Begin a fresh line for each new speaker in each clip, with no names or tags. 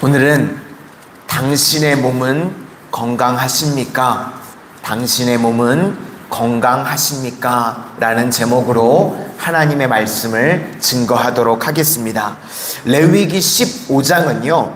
오늘은 당신의 몸은 건강하십니까? 당신의 몸은 건강하십니까? 라는 제목으로 하나님의 말씀을 증거하도록 하겠습니다. 레위기 15장은요,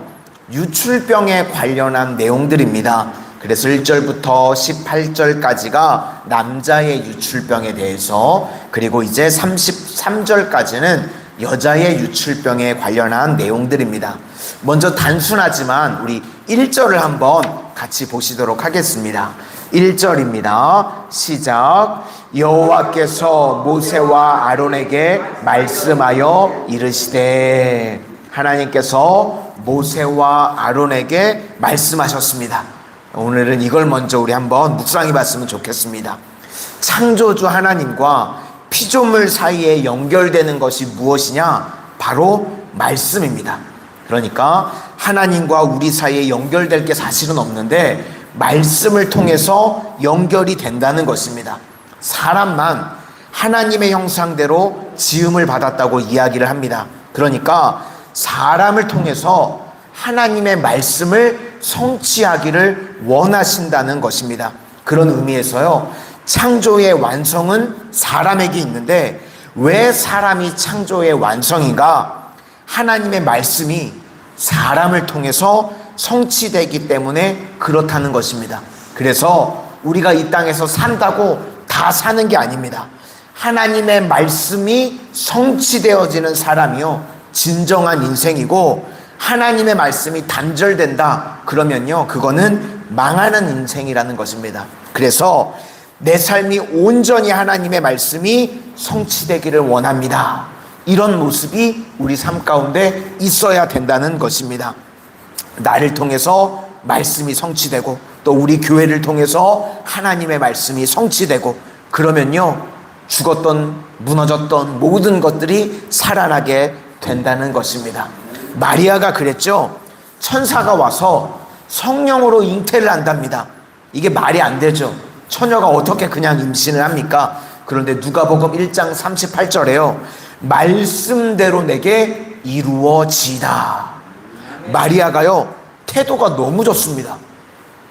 유출병에 관련한 내용들입니다. 그래서 1절부터 18절까지가 남자의 유출병에 대해서, 그리고 이제 33절까지는 여자의 유출병에 관련한 내용들입니다. 먼저 단순하지만 우리 1절을 한번 같이 보시도록 하겠습니다. 1절입니다. 시작. 여호와께서 모세와 아론에게 말씀하여 이르시되, 하나님께서 모세와 아론에게 말씀하셨습니다. 오늘은 이걸 먼저 우리 한번 묵상해 봤으면 좋겠습니다. 창조주 하나님과 피조물 사이에 연결되는 것이 무엇이냐? 바로 말씀입니다. 그러니까 하나님과 우리 사이에 연결될 게 사실은 없는데 말씀을 통해서 연결이 된다는 것입니다. 사람만 하나님의 형상대로 지음을 받았다고 이야기를 합니다. 그러니까 사람을 통해서 하나님의 말씀을 성취하기를 원하신다는 것입니다. 그런 의미에서요, 창조의 완성은 사람에게 있는데 왜 사람이 창조의 완성인가? 하나님의 말씀이 사람을 통해서 성취되기 때문에 그렇다는 것입니다. 그래서 우리가 이 땅에서 산다고 다 사는 게 아닙니다. 하나님의 말씀이 성취되어지는 사람이요, 진정한 인생이고, 하나님의 말씀이 단절된다 그러면요, 그거는 망하는 인생이라는 것입니다. 그래서 내 삶이 온전히 하나님의 말씀이 성취되기를 원합니다. 이런 모습이 우리 삶 가운데 있어야 된다는 것입니다. 나를 통해서 말씀이 성취되고 또 우리 교회를 통해서 하나님의 말씀이 성취되고, 그러면요, 죽었던 무너졌던 모든 것들이 살아나게 된다는 것입니다. 마리아가 그랬죠. 천사가 와서 성령으로 잉태를 한답니다. 이게 말이 안 되죠. 처녀가 어떻게 그냥 임신을 합니까? 그런데 누가복음 1장 38절에요. 말씀대로 내게 이루어지다. 마리아가요, 태도가 너무 좋습니다.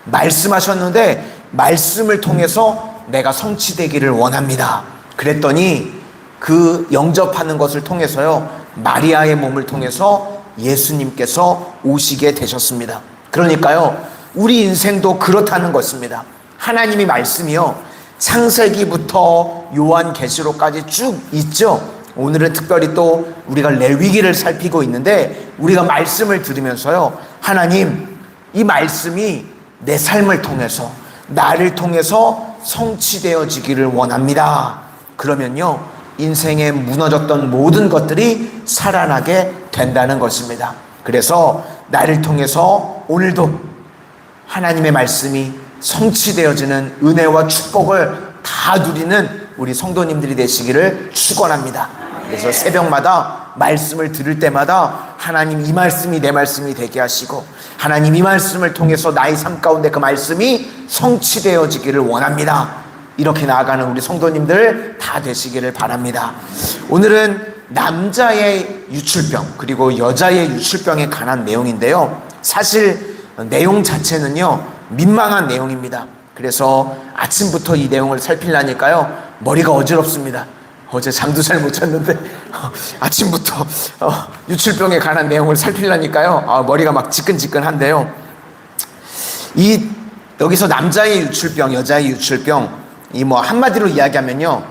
말씀하셨는데 말씀을 통해서 내가 성취되기를 원합니다. 그랬더니 그 영접하는 것을 통해서요, 마리아의 몸을 통해서 예수님께서 오시게 되셨습니다. 그러니까요, 우리 인생도 그렇다는 것입니다. 하나님의 말씀이요, 창세기부터 요한계시록까지 쭉 있죠. 오늘은 특별히 또 우리가 레위기를 살피고 있는데, 우리가 말씀을 들으면서요, 하나님, 이 말씀이 내 삶을 통해서, 나를 통해서 성취되어지기를 원합니다. 그러면요, 인생에 무너졌던 모든 것들이 살아나게 된다는 것입니다. 그래서 나를 통해서 오늘도 하나님의 말씀이 성취되어지는 은혜와 축복을 다 누리는 우리 성도님들이 되시기를 축원합니다. 그래서 새벽마다 말씀을 들을 때마다 하나님, 이 말씀이 내 말씀이 되게 하시고, 하나님, 이 말씀을 통해서 나의 삶 가운데 그 말씀이 성취되어지기를 원합니다. 이렇게 나아가는 우리 성도님들 다 되시기를 바랍니다. 오늘은 남자의 유출병 그리고 여자의 유출병에 관한 내용인데요, 사실 내용 자체는요, 민망한 내용입니다. 그래서 아침부터 이 내용을 살피려니까요, 머리가 어지럽습니다. 어제 잠도 잘 못 잤는데 아침부터 유출병에 관한 내용을 살피려니까요, 머리가 막 지끈지끈한데요, 여기서 남자의 유출병, 여자의 유출병, 한마디로 이야기하면요,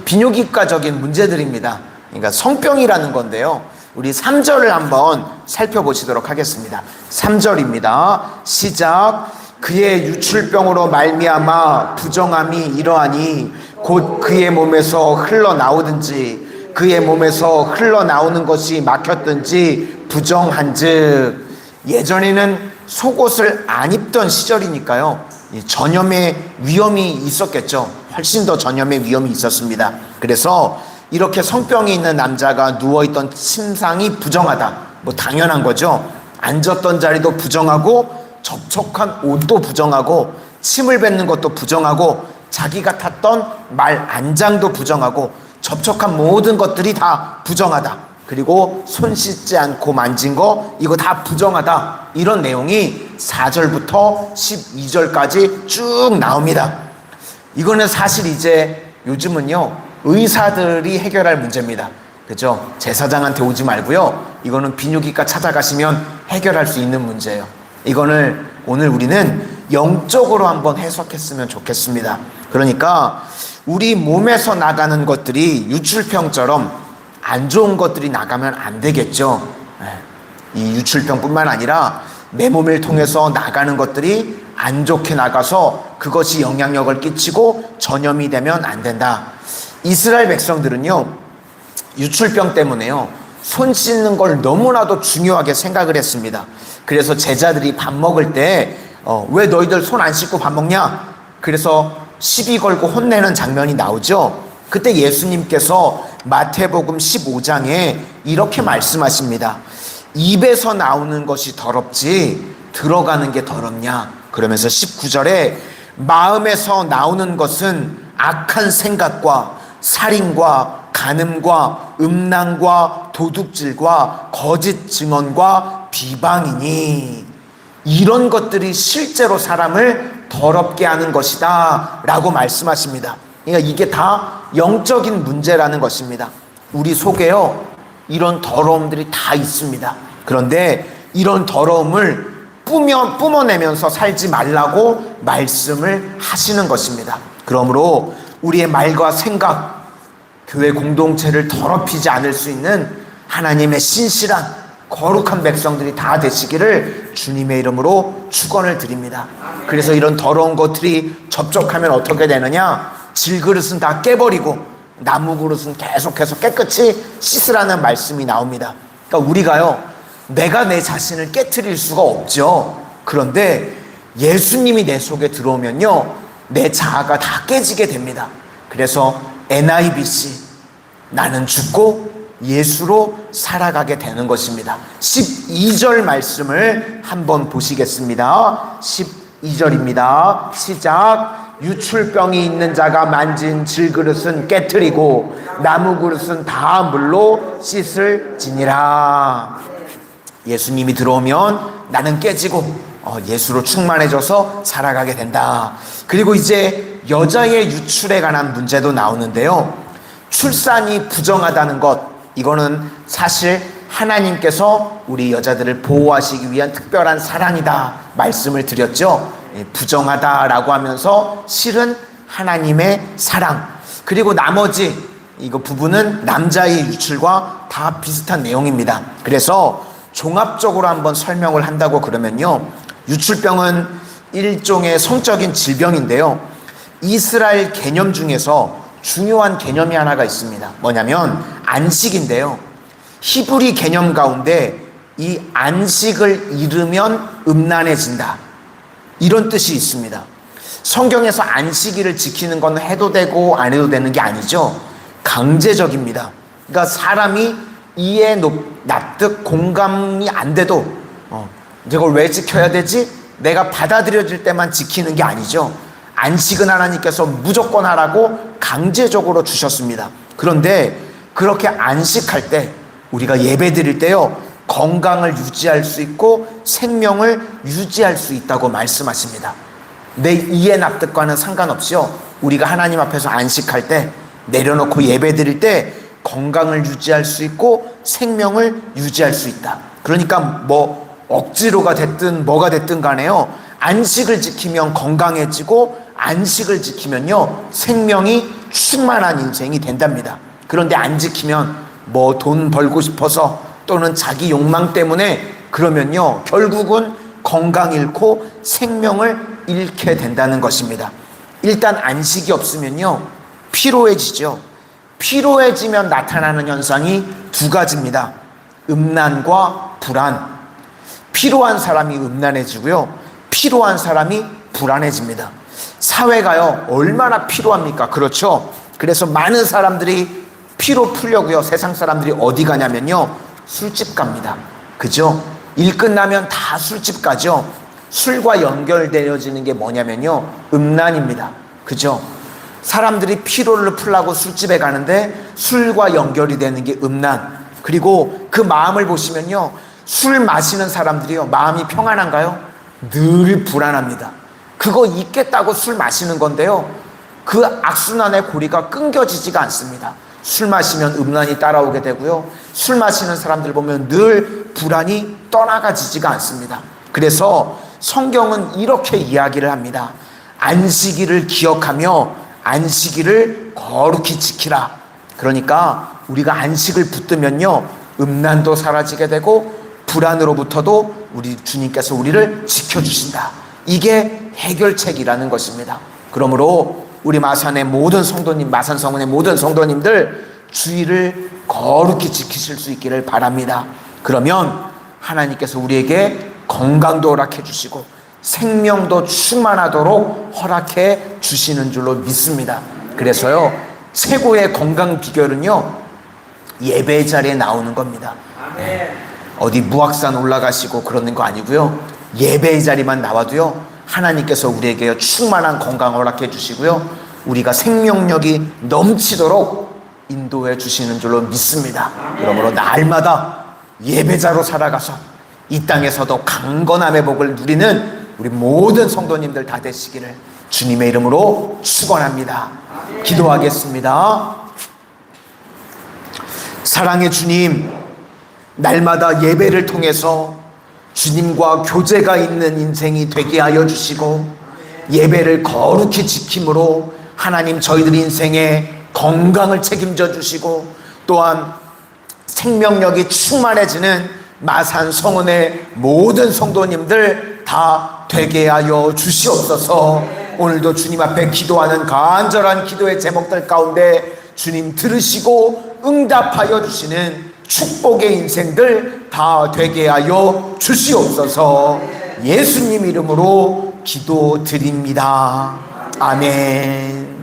비뇨기과적인 문제들입니다. 그러니까 성병이라는 건데요, 우리 3절을 한번 살펴보시도록 하겠습니다. 3절입니다. 시작. 그의 유출병으로 말미암아 부정함이 이러하니 곧 그의 몸에서 흘러나오든지 그의 몸에서 흘러나오는 것이 막혔든지 부정한즉. 예전에는 속옷을 안 입던 시절이니까요, 전염의 위험이 있었겠죠. 훨씬 더 전염의 위험이 있었습니다. 그래서 이렇게 성병이 있는 남자가 누워있던 침상이 부정하다, 당연한 거죠. 앉았던 자리도 부정하고, 접촉한 옷도 부정하고, 침을 뱉는 것도 부정하고, 자기가 탔던 말 안장도 부정하고, 접촉한 모든 것들이 다 부정하다. 그리고 손 씻지 않고 만진 거 이거 다 부정하다. 이런 내용이 4절부터 12절까지 쭉 나옵니다. 이거는 사실 이제 요즘은요 의사들이 해결할 문제입니다. 그죠? 제사장한테 오지 말고요. 이거는 비뇨기과 찾아가시면 해결할 수 있는 문제예요. 이거는 오늘 우리는 영적으로 한번 해석했으면 좋겠습니다. 그러니까 우리 몸에서 나가는 것들이 유출병처럼 안 좋은 것들이 나가면 안 되겠죠. 이 유출병뿐만 아니라 내 몸을 통해서 나가는 것들이 안 좋게 나가서 그것이 영향력을 끼치고 전염이 되면 안 된다. 이스라엘 백성들은요 유출병 때문에요 손 씻는 걸 너무나도 중요하게 생각을 했습니다. 그래서 제자들이 밥 먹을 때 왜 너희들 손 안 씻고 밥 먹냐? 그래서 시비 걸고 혼내는 장면이 나오죠. 그때 예수님께서 마태복음 15장에 이렇게 말씀하십니다. 입에서 나오는 것이 더럽지 들어가는 게 더럽냐? 그러면서 19절에 마음에서 나오는 것은 악한 생각과 살인과 간음과 음란과 도둑질과 거짓 증언과 비방이니 이런 것들이 실제로 사람을 더럽게 하는 것이다 라고 말씀하십니다. 그러니까 이게 다 영적인 문제라는 것입니다. 우리 속에요 이런 더러움들이 다 있습니다. 그런데 이런 더러움을 뿜어내면서 살지 말라고 말씀을 하시는 것입니다. 그러므로 우리의 말과 생각, 교회 공동체를 더럽히지 않을 수 있는 하나님의 신실한 거룩한 백성들이 다 되시기를 주님의 이름으로 축원을 드립니다. 그래서 이런 더러운 것들이 접촉하면 어떻게 되느냐? 질그릇은 다 깨버리고 나무 그릇은 계속해서 깨끗이 씻으라는 말씀이 나옵니다. 그러니까 우리가요 내가 내 자신을 깨트릴 수가 없죠. 그런데 예수님이 내 속에 들어오면요 내 자아가 다 깨지게 됩니다. 그래서 NIBC 나는 죽고 예수로 살아가게 되는 것입니다. 12절 말씀을 한번 보시겠습니다. 12절입니다. 시작. 유출병이 있는 자가 만진 질그릇은 깨트리고 나무 그릇은 다 물로 씻을지니라. 예수님이 들어오면 나는 깨지고 예수로 충만해져서 살아가게 된다. 그리고 이제 여자의 유출에 관한 문제도 나오는데요. 출산이 부정하다는 것, 이거는 사실 하나님께서 우리 여자들을 보호하시기 위한 특별한 사랑이다 말씀을 드렸죠. 부정하다라고 하면서 실은 하나님의 사랑. 그리고 나머지 이거 부분은 남자의 유출과 다 비슷한 내용입니다. 그래서 종합적으로 한번 설명을 한다고 그러면요, 유출병은 일종의 성적인 질병인데요, 이스라엘 개념 중에서 중요한 개념이 하나가 있습니다. 뭐냐면 안식인데요, 히브리 개념 가운데 이 안식을 잃으면 음란해진다, 이런 뜻이 있습니다. 성경에서 안식일을 지키는 건 해도 되고 안 해도 되는 게 아니죠. 강제적입니다. 그러니까 사람이 이해 납득 공감이 안 돼도 이걸 왜 지켜야 되지? 내가 받아들여질 때만 지키는 게 아니죠. 안식은 하나님께서 무조건 하라고 강제적으로 주셨습니다. 그런데 그렇게 안식할 때, 우리가 예배 드릴 때요, 건강을 유지할 수 있고 생명을 유지할 수 있다고 말씀하십니다. 내 이해 납득과는 상관없이요, 우리가 하나님 앞에서 안식할 때, 내려놓고 예배 드릴 때 건강을 유지할 수 있고 생명을 유지할 수 있다. 그러니까 뭐 억지로가 됐든 뭐가 됐든 간에요, 안식을 지키면 건강해지고 안식을 지키면요 생명이 충만한 인생이 된답니다. 그런데 안 지키면 뭐 돈 벌고 싶어서 또는 자기 욕망 때문에 그러면요 결국은 건강 잃고 생명을 잃게 된다는 것입니다. 일단 안식이 없으면요 피로해지죠. 피로해지면 나타나는 현상이 두 가지입니다. 음란과 불안. 피로한 사람이 음란해지고요, 피로한 사람이 불안해집니다. 사회가요 얼마나 피로합니까? 그렇죠? 그래서 많은 사람들이 피로 풀려고요, 세상 사람들이 어디 가냐면요 술집 갑니다. 그죠? 일 끝나면 다 술집 가죠. 술과 연결되어지는 게 뭐냐면요 음란입니다. 그죠? 사람들이 피로를 풀려고 술집에 가는데 술과 연결이 되는 게 음란. 그리고 그 마음을 보시면요, 술 마시는 사람들이요, 마음이 평안한가요? 늘 불안합니다. 그거 있겠다고 술 마시는 건데요, 그 악순환의 고리가 끊겨지지가 않습니다. 술 마시면 음란이 따라오게 되고요, 술 마시는 사람들 보면 늘 불안이 떠나가지지가 않습니다. 그래서 성경은 이렇게 이야기를 합니다. 안식일을 기억하며 안식일을 거룩히 지키라. 그러니까 우리가 안식을 붙들면요, 음란도 사라지게 되고 불안으로부터도 우리 주님께서 우리를 지켜주신다. 이게 해결책이라는 것입니다. 그러므로 우리 마산의 모든 성도님, 마산성원의 모든 성도님들 주일을 거룩히 지키실 수 있기를 바랍니다. 그러면 하나님께서 우리에게 건강도 허락해 주시고 생명도 충만하도록 허락해 주시는 줄로 믿습니다. 그래서요, 최고의 건강 비결은요, 예배 자리에 나오는 겁니다. 어디 무악산 올라가시고 그러는 거 아니고요, 예배 자리만 나와도요, 하나님께서 우리에게 충만한 건강 허락해 주시고요, 우리가 생명력이 넘치도록 인도해 주시는 줄로 믿습니다. 그러므로 날마다 예배자로 살아가서 이 땅에서도 강건함의 복을 누리는 우리 모든 성도님들 다 되시기를 주님의 이름으로 축원합니다. 기도하겠습니다. 사랑의 주님, 날마다 예배를 통해서 주님과 교제가 있는 인생이 되게 하여 주시고 예배를 거룩히 지킴으로 하나님 저희들 인생의 건강을 책임져 주시고 또한 생명력이 충만해지는 마산 성원의 모든 성도님들 다 되게 하여 주시옵소서. 오늘도 주님 앞에 기도하는 간절한 기도의 제목들 가운데 주님 들으시고 응답하여 주시는 축복의 인생들 다 되게 하여 주시옵소서. 예수님 이름으로 기도드립니다. 아멘.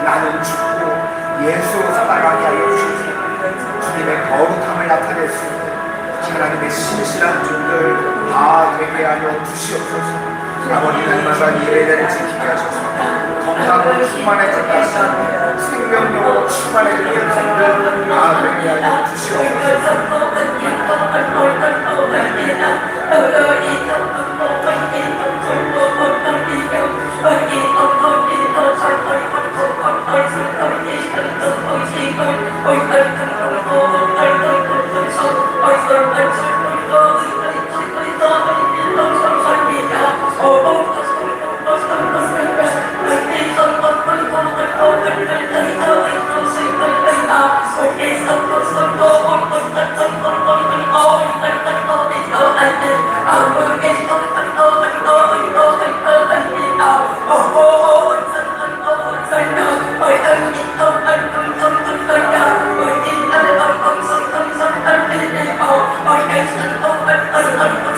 나는 죽고 예수로 살아가게 하여 주시옵소서. 주님의 거룩함을 나타낼 수 있는 하나님의 신실한 종들 다 되게 하여 주시옵소서. 아버지 날마다 예배를 지키게 하셔서 건강으로 충만해지게 하시고 생명력으로 충만해지는 인생들 다 되게 하여 주시옵소서.
Oh,